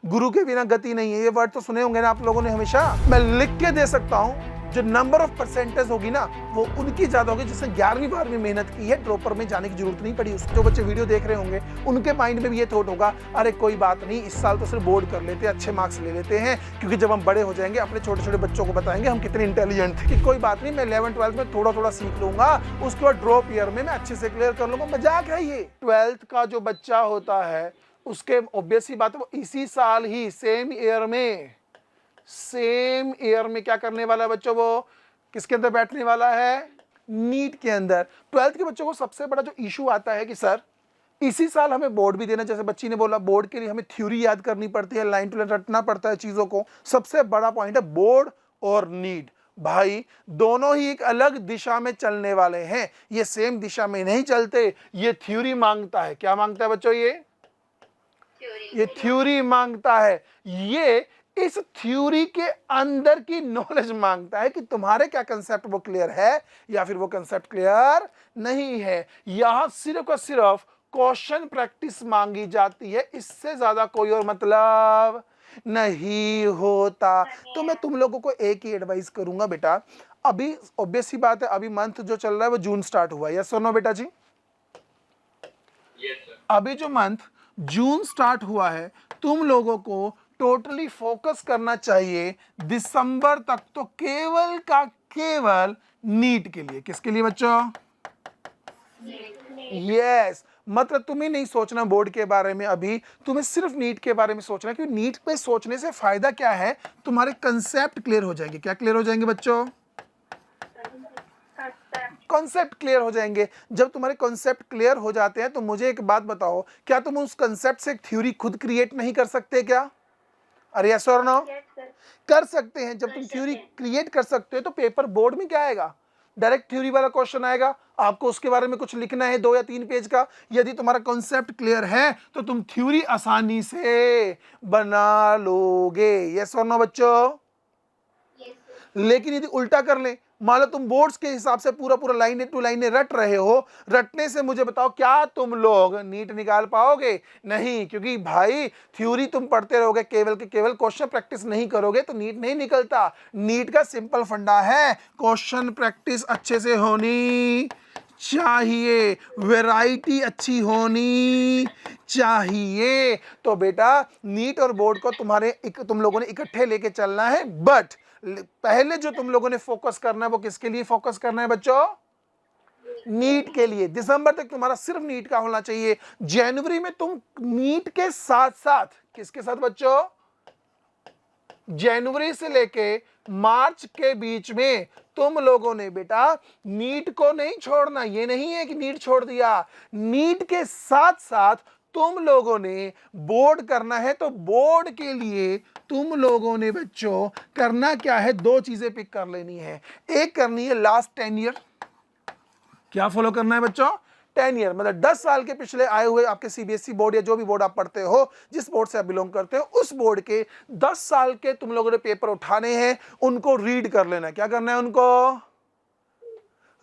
गुरु के बिना गति नहीं है, ये वर्ड तो सुने होंगे ना आप लोगों ने हमेशा। मैं लिख के दे सकता हूं, जो नंबर ऑफ परसेंटेज होगी ना वो उनकी ज्यादा होगी जिसने 11वीं 12वीं मेहनत की है, ड्रॉपर में जाने की जरूरत नहीं पड़ी। जो बच्चे वीडियो देख रहे होंगे उनके माइंड में भी ये थॉट होगा, अरे कोई बात नहीं, इस साल तो सिर्फ बोर्ड कर लेते हैं, अच्छे मार्क्स ले लेते हैं, क्योंकि जब हम बड़े हो जाएंगे अपने छोटे छोटे बच्चों को बताएंगे हम कितने इंटेलिजेंट थे, कि कोई बात नहीं, मैं 11th 12th में थोड़ा थोड़ा सीख लूंगा, उसके बाद ड्रॉप ईयर में मैं अच्छे से क्लियर कर लूंगा। मजाक है ये। 12th का जो बच्चा होता है उसके ऑब्वियस ही बात है वो इसी साल ही सेम ईयर में क्या करने वाला है बच्चों, वो किसके अंदर बैठने वाला है, नीट के अंदर। 12th के बच्चों को सबसे बड़ा जो इशू आता है कि सर इसी साल हमें बोर्ड भी देना, जैसे बच्ची ने बोला बोर्ड के लिए हमें थ्योरी याद करनी पड़ती है, लाइन टू लाइन रटना पड़ता है चीजों को। सबसे बड़ा पॉइंट है बोर्ड और नीट, भाई दोनों ही एक अलग दिशा में चलने वाले हैं, ये सेम दिशा में नहीं चलते। ये थ्योरी मांगता है, क्या मांगता है बच्चों, ये थ्योरी मांगता है, ये इस थ्योरी के अंदर की नॉलेज मांगता है कि तुम्हारे क्या कंसेप्ट वो क्लियर है या फिर वो कंसेप्ट क्लियर नहीं है। यहां सिर्फ और सिर्फ क्वेश्चन प्रैक्टिस मांगी जाती है, इससे ज्यादा कोई और मतलब नहीं होता। तो मैं तुम लोगों को एक ही एडवाइस करूंगा बेटा, अभी ऑब्वियस ही बात है, अभी मंथ जो चल रहा है वो जून स्टार्ट हुआ है, यस और नो बेटा जी? अभी जो मंथ जून स्टार्ट हुआ है तुम लोगों को टोटली फोकस करना चाहिए दिसंबर तक तो केवल का केवल नीट के लिए। किसके लिए बच्चों? यस, मतलब तुम्हें नहीं सोचना बोर्ड के बारे में, अभी तुम्हें सिर्फ नीट के बारे में सोचना है, क्योंकि नीट पे सोचने से फायदा क्या है, तुम्हारे कंसेप्ट क्लियर हो जाएंगे। क्या क्लियर हो जाएंगे बच्चों? कॉन्सेप्ट क्लियर हो जाएंगे। जब तुम्हारे कॉन्सेप्ट क्लियर हो जाते हैं तो मुझे एक बात बताओ, क्या तुम उस कॉन्सेप्ट से एक थ्योरी खुद क्रिएट नहीं कर सकते क्या? अरे यस और नो? कर सकते हैं। जब तुम थ्योरी क्रिएट कर सकते हो तो पेपर बोर्ड में क्या आएगा, डायरेक्ट थ्योरी वाला क्वेश्चन आएगा, आपको उसके बारे में कुछ लिखना है 2 या 3 पेज का। यदि तुम्हारा कॉन्सेप्ट क्लियर है तो तुम थ्योरी आसानी से बना लोगे। यस और नो बच्चों? लेकिन यदि उल्टा कर ले, मान लो तुम बोर्ड्स के हिसाब से पूरा पूरा लाइन टू लाइन रट रहे हो, रटने से मुझे बताओ क्या तुम लोग नीट निकाल पाओगे? नहीं, क्योंकि भाई थ्योरी तुम पढ़ते रहोगे केवल के केवल, क्वेश्चन प्रैक्टिस नहीं करोगे तो नीट नहीं निकलता। नीट का सिंपल फंडा है क्वेश्चन प्रैक्टिस अच्छे से होनी चाहिए, वैरायटी अच्छी होनी चाहिए। तो बेटा नीट और बोर्ड को तुम लोगों ने इकट्ठे लेके चलना है, बट पहले जो तुम लोगों ने फोकस करना है वो किसके लिए फोकस करना है बच्चों? नीट के लिए। दिसंबर तक तुम्हारा सिर्फ नीट का होना चाहिए। जनवरी में तुम नीट के साथ साथ किसके साथ बच्चों? जनवरी से लेके मार्च के बीच में तुम लोगों ने बेटा नीट को नहीं छोड़ना। ये नहीं है कि नीट छोड़ दिया, नीट के साथ साथ तुम लोगों ने बोर्ड करना है। तो बोर्ड के लिए तुम लोगों ने बच्चों करना क्या है, 2 चीजें पिक कर लेनी है। एक करनी है लास्ट 10 ईयर, क्या फॉलो करना है बच्चों? 10 ईयर, मतलब 10 साल के पिछले आए हुए आपके सीबीएसई बोर्ड या जो भी बोर्ड आप पढ़ते हो, जिस बोर्ड से आप बिलोंग करते हो, उस बोर्ड के 10 साल के तुम लोगों ने पेपर उठाने हैं, उनको रीड कर लेना है। क्या करना है? उनको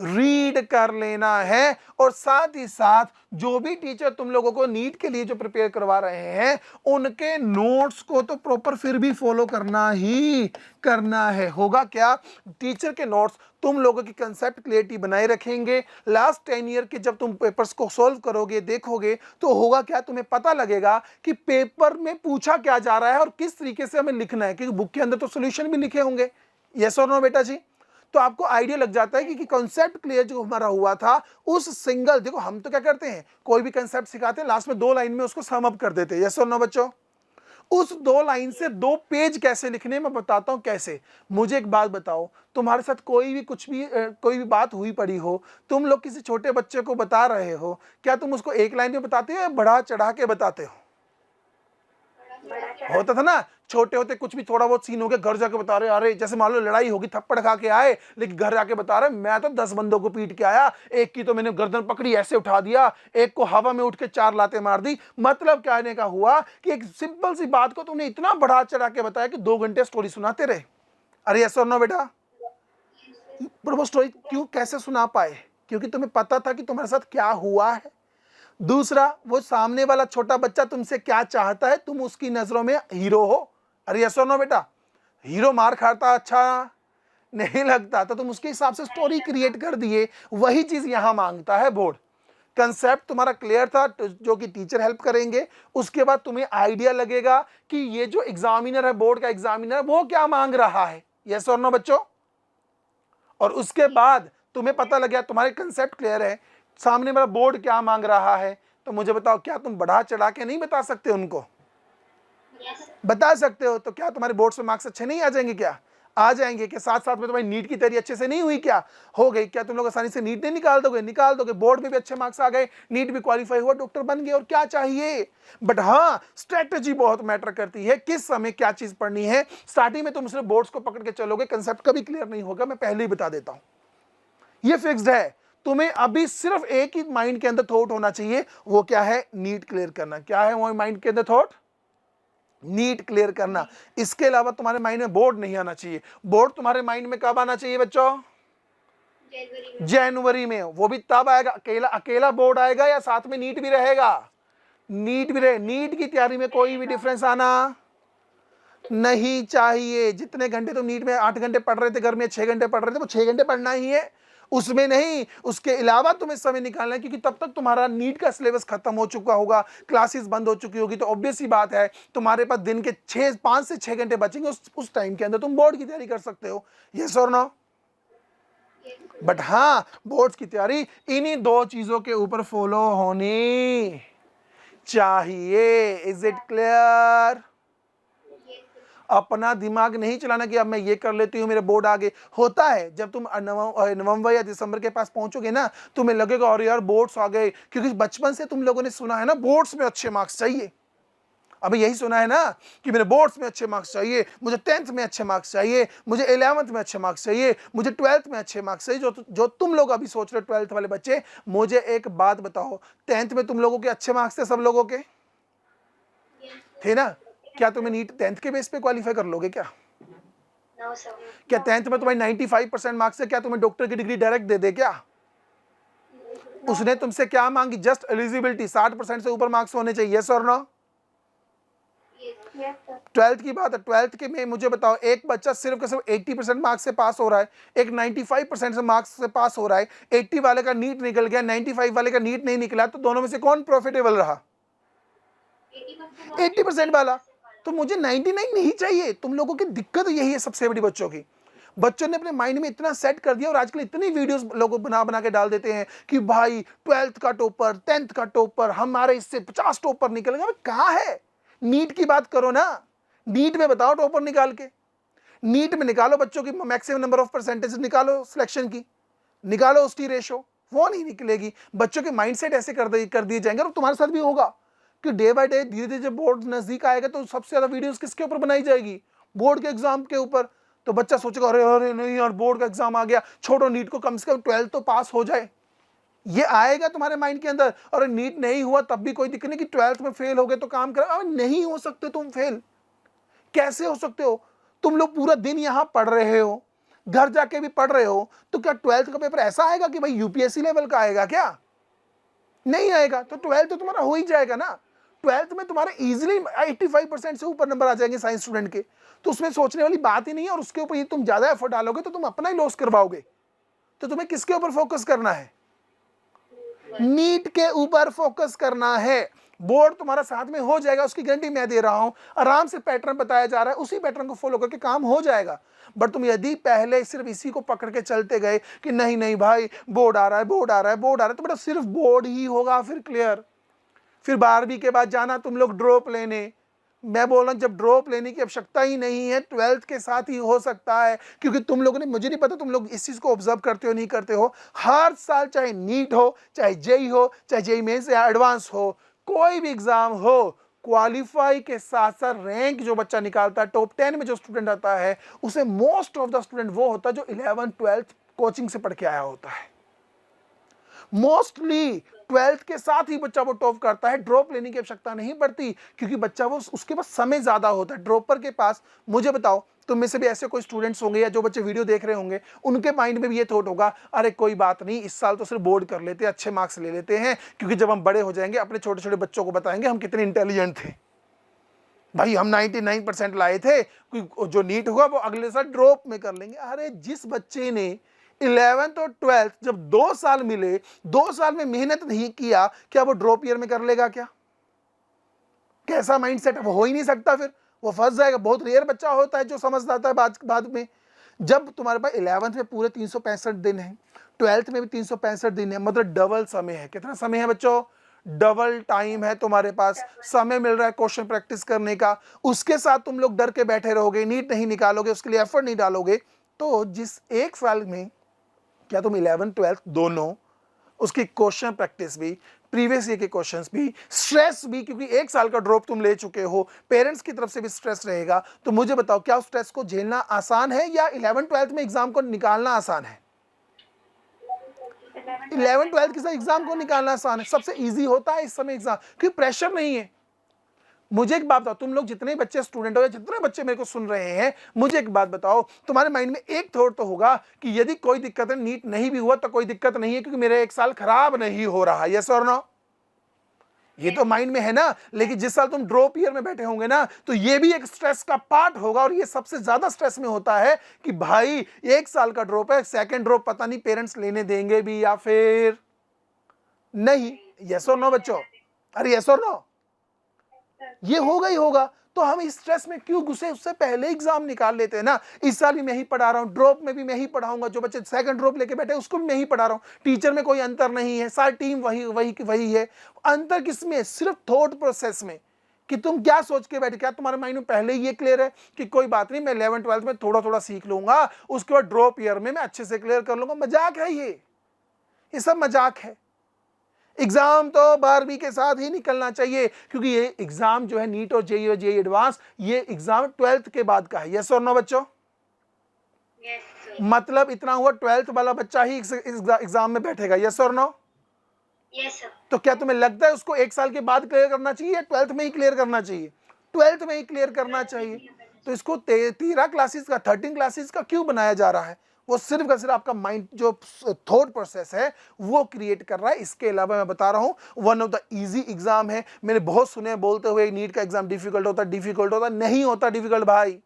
रीड कर लेना है। और साथ ही साथ जो भी टीचर तुम लोगों को नीट के लिए जो प्रिपेयर करवा रहे हैं उनके नोट्स को तो प्रॉपर फिर भी फॉलो करना ही करना है। होगा क्या, टीचर के नोट्स तुम लोगों की कंसेप्ट क्लियरिटी बनाए रखेंगे। लास्ट 10 ईयर के जब तुम पेपर्स को सॉल्व करोगे, देखोगे, तो होगा क्या, तुम्हें पता लगेगा कि पेपर में पूछा क्या जा रहा है और किस तरीके से हमें लिखना है, क्योंकि बुक के अंदर तो सॉल्यूशन भी लिखे होंगे। यस और नो बेटा जी? तो आपको आइडिया लग जाता है कि कॉन्सेप्ट क्लियर जो हमारा हुआ था उस सिंगल, देखो हम तो क्या करते हैं, कोई भी कॉन्सेप्ट सिखाते हैं लास्ट में 2 लाइन में उसको सम अप कर देते हैं। यस और नो बच्चों? उस 2 लाइन से 2 पेज कैसे लिखने, मैं बताता हूं कैसे। मुझे एक बात बताओ, तुम्हारे साथ कोई भी बात हुई पड़ी हो, तुम लोग किसी छोटे बच्चे को बता रहे हो, क्या तुम उसको 1 लाइन में बताते हो या बढ़ा चढ़ा के बताते हो? होता था ना, छोटे होते कुछ भी थोड़ा बहुत सीन हो गया, घर जाके बता रहे, अरे जैसे मान लो लड़ाई होगी, थप्पड़ खा के आए, लेकिन घर जाके बता रहे मैं तो 10 बंदों को पीट के आया, एक की तो मैंने गर्दन पकड़ी ऐसे उठा दिया, एक को हवा में उठ के 4 लाते मार दी। मतलब कहने का हुआ कि एक सिंपल सी बात को तुमने इतना बढ़ा चढ़ा के बताया कि 2 घंटे स्टोरी सुनाते रहे। अरे यस और नो बेटा? पर वो स्टोरी क्यों कैसे सुना पाए? क्योंकि तुम्हें पता था कि तुम्हारे साथ क्या हुआ है। दूसरा, वो सामने वाला छोटा बच्चा तुमसे क्या चाहता है, तुम उसकी नजरों में हीरो हो। अरे यस और नो बेटा, हीरो मार खाता अच्छा नहीं लगता, तो तुम उसके हिसाब से स्टोरी क्रिएट कर दिए। वही चीज यहां मांगता है बोर्ड। कंसेप्ट तुम्हारा क्लियर था, जो कि टीचर हेल्प करेंगे। उसके बाद तुम्हें आइडिया लगेगा कि ये जो एग्जामिनर है, बोर्ड का एग्जामिनर, वो क्या मांग रहा है। यस और नो बच्चों। और उसके बाद तुम्हें पता लग गया, तुम्हारे कंसेप्ट क्लियर है, सामने मेरा बोर्ड क्या मांग रहा है। तो मुझे बताओ, क्या तुम बढ़ा चढ़ा के नहीं बता सकते उनको? बता सकते हो। तो क्या तुम्हारे बोर्ड से मार्क्स अच्छे नहीं आ जाएंगे? क्या आ जाएंगे। कि साथ साथ में तुम्हारी नीट की तैयारी अच्छे से नहीं हुई? क्या हो गई? क्या तुम लोग आसानी से नीट नहीं निकाल दोगे? निकाल दोगे। बोर्ड में भी अच्छे मार्क्स आ गए, नीट भी क्वालिफाई हुआ, डॉक्टर बन गए, और क्या चाहिए। बट हाँ, स्ट्रेटेजी बहुत मैटर करती है, किस समय क्या चीज पढ़नी है। स्टार्टिंग में तुम सिर्फ बोर्ड्स को पकड़ के चलोगे, कंसेप्ट कभी क्लियर नहीं होगा, मैं पहले ही बता देता हूं। ये फिक्स्ड है। तुम्हें अभी सिर्फ एक ही माइंड के अंदर थॉट होना चाहिए, वो क्या है? नीट क्लियर करना। क्या है वो माइंड के अंदर थॉट? नीट क्लियर करना। इसके अलावा तुम्हारे माइंड में बोर्ड नहीं आना चाहिए। बोर्ड तुम्हारे माइंड में कब आना चाहिए बच्चों? जनवरी में। वो भी तब आएगा, अकेला अकेला बोर्ड आएगा या साथ में नीट भी रहेगा? नीट भी रहे। नीट की तैयारी में कोई भी डिफरेंस आना नहीं चाहिए। जितने घंटे तुम नीट में 8 घंटे पढ़ रहे थे, घर में 6 घंटे पढ़ रहे थे, वो 6 घंटे पढ़ना ही है, उसमें नहीं। उसके अलावा तुम्हें समय निकालना है, क्योंकि तब तक तुम्हारा नीट का सिलेबस खत्म हो चुका होगा, क्लासेस बंद हो चुकी होगी। तो ऑब्वियस ही बात है, तुम्हारे पास दिन के 5 से 6 घंटे बचेंगे। उस टाइम के अंदर तुम बोर्ड की तैयारी कर सकते हो। यस और नो? बट हाँ, बोर्ड्स की तैयारी इन्हीं 2 चीजों के ऊपर फॉलो होनी चाहिए। Is it clear? अपना दिमाग नहीं चलाना कि अब मैं ये कर लेती हूँ, मेरे बोर्ड आगे। होता है जब तुम नवंबर या दिसंबर के पास पहुंचोगे ना, तुम्हें लगेगा और यार बोर्ड्स आ गए, क्योंकि बचपन से तुम लोगों ने सुना है ना, बोर्ड्स में अच्छे मार्क्स चाहिए। अभी यही सुना है ना कि मेरे बोर्ड्स में अच्छे मार्क्स चाहिए, मुझे 10th में अच्छे मार्क्स चाहिए, मुझे 11th में अच्छे मार्क्स चाहिए, मुझे 12th में अच्छे मार्क्स चाहिए। जो तुम लोग अभी सोच रहे हो 12th वाले बच्चे, मुझे एक बात बताओ, 10th में तुम लोगों के अच्छे मार्क्स थे? सब लोगों के थे ना? क्या तुम्हें नीट 10th के बेस पे क्वालिफाई कर लोगे? क्या क्या 10th में तुम्हारी 95% मार्क्स है, क्या तुम्हें डॉक्टर की डिग्री डायरेक्ट दे दे? क्या उसने तुमसे क्या मांगी? जस्ट एलिजिबिलिटी, 60% से ऊपर मार्क्स होने चाहिए। यस और नो? 12th की बात है। 12th के में मुझे बताओ, एक बच्चा सिर्फ के सिर्फ 80% मार्क्स से पास हो रहा है, एक 95% से मार्क्स से पास हो रहा है। 80 वाले का नीट निकल गया, 95 वाले का नीट नहीं निकला, तो दोनों में से कौन प्रॉफिटेबल रहा? 80% वाला। तो मुझे 99 नहीं चाहिए। तुम लोगों की दिक्कत यही है सबसे बड़ी, बच्चों की। बच्चों ने अपने माइंड में इतना सेट कर दिया, और आजकल इतनी वीडियोस लोग बना बना के डाल देते हैं कि भाई 12th का टॉपर, 10th का टॉपर, हमारे इससे 50 टॉपर निकल गए। कहाँ है? नीट की बात करो ना, नीट में बताओ टॉपर निकाल के। नीट में निकालो बच्चों की मैक्सिमम नंबर ऑफ परसेंटेज, निकालो सिलेक्शन की, निकालो उसकी रेशो, वो नहीं निकलेगी। बच्चों के माइंडसेट ऐसे कर दिए जाएंगे, और तुम्हारे साथ भी होगा कि डे बाय डे, धीरे धीरे जब बोर्ड नजदीक आएगा, तो सबसे ज्यादा वीडियोस किसके ऊपर बनाई जाएगी? बोर्ड के एग्जाम के ऊपर। तो बच्चा सोचेगा, अरे अरे नहीं यार, बोर्ड का एग्जाम आ गया, छोड़ो नीट को, कम से कम 12th तो पास हो जाए। ये आएगा तुम्हारे माइंड के अंदर। और नीट नहीं हुआ तब भी कोई दिक्कत नहीं कि 12th में फेल हो गए तो काम कर। अब नहीं हो सकते तुम फेल, कैसे हो सकते हो? तुम लोग पूरा दिन यहां पढ़ रहे हो, घर जाके भी पढ़ रहे हो, तो क्या 12th का पेपर ऐसा आएगा कि भाई यूपीएससी लेवल का आएगा? क्या नहीं आएगा। तो 12th तो तुम्हारा हो ही जाएगा ना। 12th में तुम्हारे इजीली 85% से ऊपर नंबर आ जाएंगे साइंस स्टूडेंट के, तो उसमें सोचने वाली बात ही नहीं है। और उसके ऊपर ये तुम ज्यादा एफर्ट डालोगे तो तुम अपना ही लॉस करवाओगे। तो तुम्हें किसके ऊपर फोकस करना है? नीट के ऊपर फोकस करना है। बोर्ड तुम्हारा साथ में हो जाएगा, उसकी गारंटी मैं दे रहा हूं। आराम से पैटर्न बताया जा रहा है, उसी पैटर्न को फॉलो करके काम हो जाएगा। बट तुम यदि पहले सिर्फ इसी को पकड़ के चलते गए कि नहीं नहीं भाई, बोर्ड आ रहा है, बोर्ड आ रहा है, बोर्ड आ रहा है, तो बेटा सिर्फ बोर्ड ही होगा फिर क्लियर। फिर 12वीं के बाद जाना तुम लोग ड्रॉप लेने। मैं बोल रहा हूं, जब ड्रॉप लेने की आवश्यकता ही नहीं है, 12th के साथ ही हो सकता है। क्योंकि तुम लोगों ने, मुझे नहीं पता तुम लोग इस चीज को ऑब्जर्व करते हो नहीं करते हो, हर साल चाहे नीट हो, चाहे जेई हो, चाहे जेई मेंस या एडवांस हो, कोई भी एग्जाम हो, क्वालिफाई के साथ साथ रैंक जो बच्चा निकालता है, टॉप 10 में जो स्टूडेंट आता है, उसे मोस्ट ऑफ द स्टूडेंट वो होता है जो 11th 12th कोचिंग से पढ़ के आया होता है। मोस्टली 12th के साथ ही बच्चा वो टॉप करता है, ड्रॉप लेने की आवश्यकता नहीं पड़ती, क्योंकि बच्चा वो उसके पास समय ज्यादा होता है। ड्रॉपर के पास, मुझे बताओ तुम में से भी ऐसे कोई स्टूडेंट्स होंगे या जो बच्चे वीडियो देख रहे होंगे, उनके माइंड में भी ये थॉट होगा, अरे कोई बात नहीं, इस साल तो सिर्फ बोर्ड कर लेते हैं, अच्छे मार्क्स ले लेते हैं, क्योंकि जब हम बड़े हो जाएंगे अपने छोटे छोटे बच्चों को बताएंगे हम कितने इंटेलिजेंट थे, भाई हम 99% लाए थे, जो नीट हुआ वो अगले साल ड्रॉप में कर लेंगे। अरे जिस बच्चे ने 11th और 12th जब 2 साल मिले, 2 साल में मेहनत नहीं किया, क्या वो ड्रॉप ईयर में कर लेगा क्या? कैसा माइंडसेट है, वो हो ही नहीं सकता, फिर वो फंस जाएगा। बहुत रेयर बच्चा होता है जो समझ आता है बाद में। जब तुम्हारे पास 11th में पूरे 365 दिन है, 12th में भी 365 दिन है, मतलब डबल समय है। कितना समय है बच्चों? डबल टाइम है तुम्हारे पास, समय मिल रहा है क्वेश्चन प्रैक्टिस करने का। उसके साथ तुम लोग डर के बैठे रहोगे, नीट नहीं निकालोगे, उसके लिए एफर्ट नहीं डालोगे, तो जिस एक साल में क्या तुम 11th 12th दोनों, उसकी क्वेश्चन प्रैक्टिस भी, प्रीवियस ईयर के क्वेश्चंस भी, स्ट्रेस भी, क्योंकि एक साल का ड्रॉप तुम ले चुके हो, पेरेंट्स की तरफ से भी स्ट्रेस रहेगा, तो मुझे बताओ क्या उस स्ट्रेस को झेलना आसान है या 11th 12th में एग्जाम को निकालना आसान है? 11th 12th के साथ एग्जाम को निकालना आसान है, सबसे इजी होता है इस समय एग्जाम, क्योंकि प्रेशर नहीं है। मुझे एक बात बताओ, तुम लोग जितने बच्चे स्टूडेंट हो या जितने बच्चे मेरे को सुन रहे हैं, मुझे एक बात बताओ, तुम्हारे माइंड में एक थॉट तो होगा कि यदि कोई दिक्कत है, नीट नहीं भी हुआ तो कोई दिक्कत नहीं है, क्योंकि मेरा एक साल खराब नहीं हो रहा। यस और नो? ये तो माइंड में है ना। लेकिन जिस साल तुम ड्रॉप ईयर में बैठे होंगे ना, तो ये भी एक स्ट्रेस का पार्ट होगा, और ये सबसे ज्यादा स्ट्रेस में होता है कि भाई एक साल का ड्रॉप है, सेकंड ड्रॉप पता नहीं पेरेंट्स लेने देंगे भी या फिर नहीं। यस और नो बच्चों? अरे यस और नो? ये होगा ही होगा। तो हम इस स्ट्रेस में क्यों घुसे? उससे पहले एग्जाम निकाल लेते हैं ना। इस साल भी मैं ही पढ़ा रहा हूँ, ड्रॉप में भी मैं ही पढ़ाऊंगा, जो बच्चे सेकंड ड्रॉप लेके बैठे उसको भी मैं ही पढ़ा रहा हूँ, टीचर में कोई अंतर नहीं है, सारी टीम वही वही वही है। अंतर किसमें? सिर्फ थॉट प्रोसेस में, कि तुम क्या सोच के बैठे। क्या तुम्हारे माइंड में पहले ही ये क्लियर है कि कोई बात नहीं, मैं 11th 12th में थोड़ा थोड़ा सीख लूंगा, उसके बाद ड्रॉप ईयर में मैं अच्छे से क्लियर कर लूंगा? मजाक है ये सब मजाक है। एग्जाम तो 12वीं के साथ ही निकलना चाहिए, क्योंकि ये एग्जाम जो है नीट और जेईई और जेईई एडवांस, ये एग्जाम 12th के बाद का है। यस और नो बच्चों? Yes, मतलब इतना हुआ 12th वाला बच्चा ही एग्जाम में बैठेगा। यस और नो? yes, sir. तो क्या तुम्हें लगता है उसको एक साल के बाद क्लियर करना चाहिए या 12th में ही क्लियर करना चाहिए? 12th में ही क्लियर करना चाहिए। तो इसको 13 क्लासेस का, 13 क्लासेस का क्यों बनाया जा रहा है? वो सिर्फ का सिर्फ आपका माइंड जो थॉट प्रोसेस है वो क्रिएट कर रहा है। इसके अलावा मैं बता रहा हूं, one of the easy exam है। मैंने बहुत सुने बोलते हुए नीट का एग्जाम डिफिकल्ट होता, डिफिकल्ट होता। नहीं होता डिफिकल्ट भाई।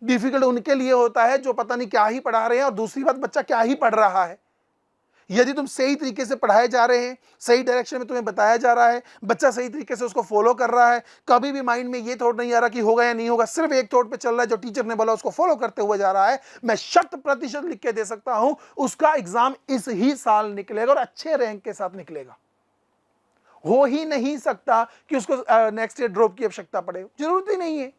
डिफिकल्ट उनके लिए होता है जो पता नहीं क्या ही पढ़ा रहे हैं, और दूसरी बात बच्चा क्या ही पढ़ रहा है। यदि तुम सही तरीके से पढ़ाए जा रहे हैं, सही डायरेक्शन में तुम्हें बताया जा रहा है, बच्चा सही तरीके से उसको फॉलो कर रहा है, कभी भी माइंड में ये थॉट नहीं आ रहा कि होगा या नहीं होगा, सिर्फ एक थॉट पे चल रहा है, जो टीचर ने बोला उसको फॉलो करते हुए जा रहा है, मैं 100% लिख के दे सकता हूं उसका एग्जाम इस ही साल निकलेगा और अच्छे रैंक के साथ निकलेगा। हो ही नहीं सकता कि उसको नेक्स्ट ईयर ड्रॉप की आवश्यकता पड़े, जरूरत ही नहीं है,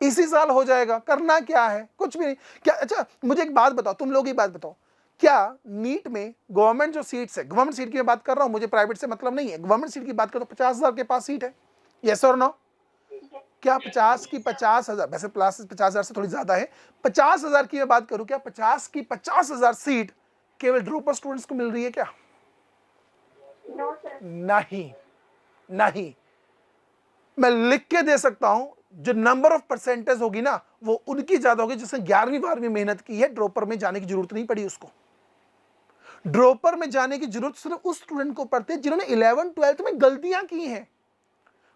इसी साल हो जाएगा। करना क्या है? कुछ भी नहीं। क्या अच्छा मुझे एक बात बताओ, तुम लोग ही बात बताओ, क्या नीट में गवर्नमेंट जो सीट्स है, गवर्नमेंट सीट की मैं बात कर रहा हूं, मुझे प्राइवेट से मतलब नहीं है, गवर्नमेंट सीट की बात करो, 50,000 के पास सीट है। यस और नो? क्या 50 की 50,000, वैसे प्लस 50,000 से थोड़ी ज्यादा है, 50,000 की मैं बात करूं, क्या 50 की 50,000 सीट केवल ड्रॉपर स्टूडेंट्स को मिल रही है क्या? No, sir. नहीं, नहीं। मैं लिख के दे सकता हूं, जो नंबर ऑफ परसेंटेज होगी ना वो उनकी ज्यादा होगी जिसने 11वीं 12वीं मेहनत की है, ड्रॉपर में जाने की जरूरत नहीं पड़ी उसको। ड्रॉपर में जाने की जरूरत सिर्फ उस स्टूडेंट को पड़ती है जिन्होंने 11th 12th में गलतियां की हैं,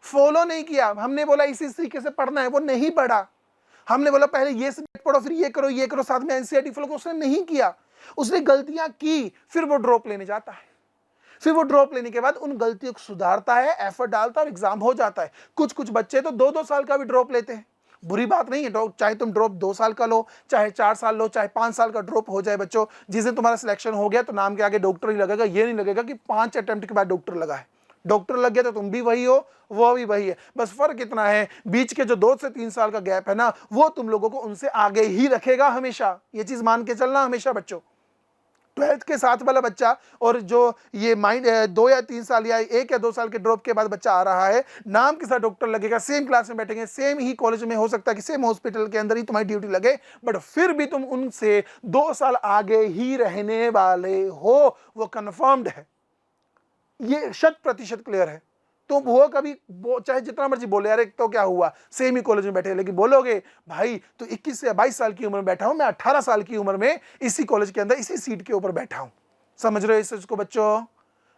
फॉलो नहीं किया। हमने बोला इसी तरीके से पढ़ना है, वो नहीं पढ़ा। हमने बोला पहले ये सब्जेक्ट पढ़ो, फिर ये करो, साथ में एनसीईआरटी फॉलो करो, उसने नहीं किया, उसने गलतियां की, फिर वो ड्रॉप लेने जाता है। फिर वो ड्रॉप लेने के बाद उन गलतियों को सुधारता है, एफर्ट डालता है और एग्जाम हो जाता है। कुछ कुछ बच्चे तो 2-2 साल का भी ड्रॉप लेते हैं, बुरी बात नहीं है। चाहे तुम ड्रॉप 2 साल का लो, चाहे 4 साल लो, चाहे 5 साल का ड्रॉप हो जाए बच्चों, जिस दिन तुम्हारा सिलेक्शन हो गया तो नाम के आगे डॉक्टर ही लगेगा। ये नहीं लगेगा कि 5 अटेम्प्ट के बाद डॉक्टर लगा है। डॉक्टर लग गया तो तुम भी वही हो, वो भी वही है, बस फर्क इतना है बीच के जो 2 से 3 साल का गैप है ना, वो तुम लोगों को उनसे आगे ही रखेगा हमेशा। ये चीज मान के चलना हमेशा बच्चों। 12th के साथ वाला बच्चा और जो ये माइंड 2 या 3 साल या 1 या 2 साल के ड्रॉप के बाद बच्चा आ रहा है, नाम के साथ डॉक्टर लगेगा, सेम क्लास में बैठेंगे, सेम ही कॉलेज में, हो सकता है कि सेम हॉस्पिटल के अंदर ही तुम्हारी ड्यूटी लगे, बट फिर भी तुम उनसे 2 साल आगे ही रहने वाले हो, वो कंफर्म्ड है। ये 100% क्लियर है। तुम वो कभी चाहे जितना मर्जी बोले यार एक तो क्या हुआ सेम ही कॉलेज में बैठे, लेकिन बोलोगे भाई तो 21 से 22 साल की उम्र में बैठा हूं, मैं 18 साल की उम्र में इसी कॉलेज के अंदर इसी सीट के ऊपर बैठा हूं। समझ रहे हो इस चीज को बच्चों?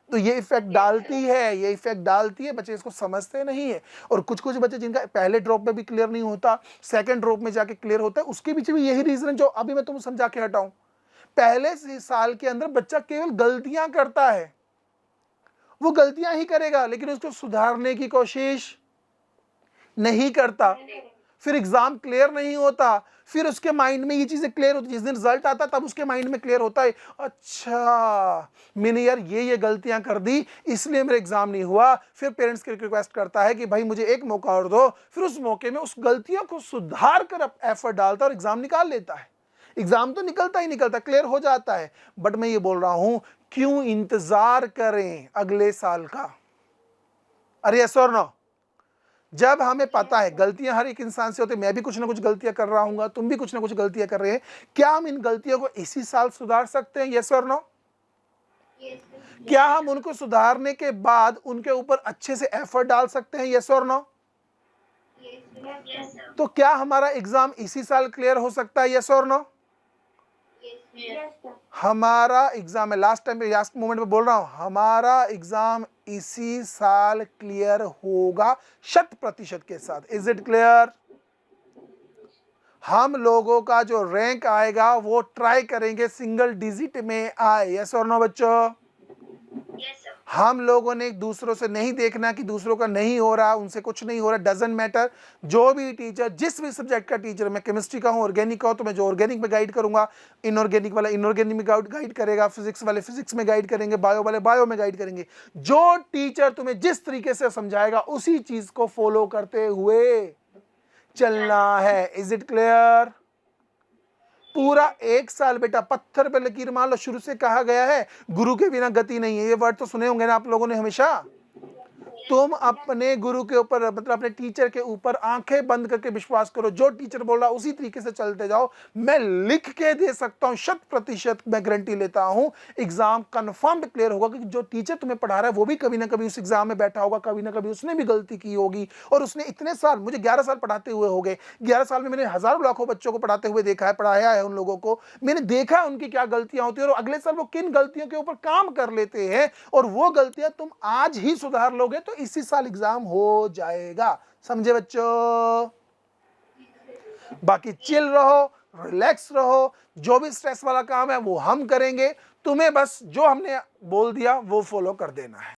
तो ये इफेक्ट डालती है, ये इफेक्ट डालती है, बच्चे इसको समझते नहीं है। और कुछ कुछ बच्चे जिनका पहले ड्रॉप में भी क्लियर नहीं होता, सेकंड ड्रॉप में जाके क्लियर होता है, उसके पीछे भी यही रीजन जो अभी मैं तुम समझा के हटाऊं। पहले साल के अंदर बच्चा केवल गलतियां करता है, वो गलतियां ही करेगा लेकिन उसको सुधारने की कोशिश नहीं करता। फिर एग्जाम क्लियर नहीं होता, फिर उसके माइंड में ये चीजें क्लियर होती, जिस दिन रिजल्ट आता तब उसके माइंड में क्लियर होता है, अच्छा मैंने यार ये गलतियां कर दी इसलिए मेरा एग्जाम नहीं हुआ। फिर पेरेंट्स की रिक्वेस्ट करता है कि भाई मुझे एक मौका और दो, फिर उस मौके में उस गलतियों को सुधार कर एफर्ट डालता और एग्जाम निकाल लेता है। एग्जाम तो निकलता ही निकलता, क्लियर हो जाता है। बट मैं ये बोल रहा हूं क्यों इंतजार करें अगले साल का? अरे यस और नो? जब हमें पता है गलतियां हर एक इंसान से होती है, मैं भी कुछ ना कुछ गलतियां कर रहा हूं, तुम भी कुछ ना कुछ गलतियां कर रहे हैं, क्या हम इन गलतियों को इसी साल सुधार सकते हैं? यस और नो? क्या हम उनको सुधारने के बाद उनके ऊपर अच्छे से एफर्ट डाल सकते हैं? यस और नो? तो क्या हमारा एग्जाम इसी साल क्लियर हो सकता है? यस और नो? हमारा एग्जाम है, लास्ट टाइम लास्ट मोमेंट में बोल रहा हूं, हमारा एग्जाम इसी साल क्लियर होगा 100% के साथ। Is it clear? हम लोगों का जो रैंक आएगा वो ट्राई करेंगे सिंगल डिजिट में आए। यस और नो बच्चों? हम लोगों ने एक दूसरों से नहीं देखना कि दूसरों का नहीं हो रहा, उनसे कुछ नहीं हो रहा, डजंट मैटर। जो भी टीचर, जिस भी सब्जेक्ट का टीचर, मैं केमिस्ट्री का हूँ, ऑर्गेनिक का हूँ, तो मैं जो ऑर्गेनिक में गाइड करूंगा, इनऑर्गेनिक वाला इनऑर्गेनिक में गाइड करेगा, फिजिक्स वाले फिजिक्स में गाइड करेंगे, बायो वाले बायो में गाइड करेंगे। जो टीचर तुम्हें जिस तरीके से समझाएगा उसी चीज को फॉलो करते हुए चलना है। Is it clear? पूरा एक साल बेटा पत्थर पे लकीर मान लो। शुरू से कहा गया है गुरु के बिना गति नहीं है, ये वर्ड तो सुने होंगे ना आप लोगों ने हमेशा। तुम अपने गुरु के ऊपर, मतलब अपने टीचर के ऊपर आंखें बंद करके विश्वास करो, जो टीचर बोल रहा है उसी तरीके से चलते जाओ। मैं लिख के दे सकता हूं 100% मैं गारंटी लेता हूं एग्जाम कंफर्म्ड क्लियर होगा, क्योंकि जो टीचर तुम्हें पढ़ा रहा है वो भी कभी ना कभी उस एग्जाम में बैठा होगा, कभी ना कभी उसने भी गलती की होगी। और उसने इतने साल, मुझे 11 साल पढ़ाते हुए हो गए, 11 साल में मैंने हजारों लाखों बच्चों को पढ़ाते हुए देखा है, पढ़ाया है उन लोगों को, मैंने देखा है उनकी क्या गलतियां होती है और अगले साल वो किन गलतियों के ऊपर काम कर लेते हैं। और वो गलतियां तुम आज ही सुधार लोगे तो इसी साल एग्जाम हो जाएगा। समझे बच्चों? बाकी चिल रहो, रिलैक्स रहो, जो भी स्ट्रेस वाला काम है वो हम करेंगे, तुम्हें बस जो हमने बोल दिया वो फॉलो कर देना है।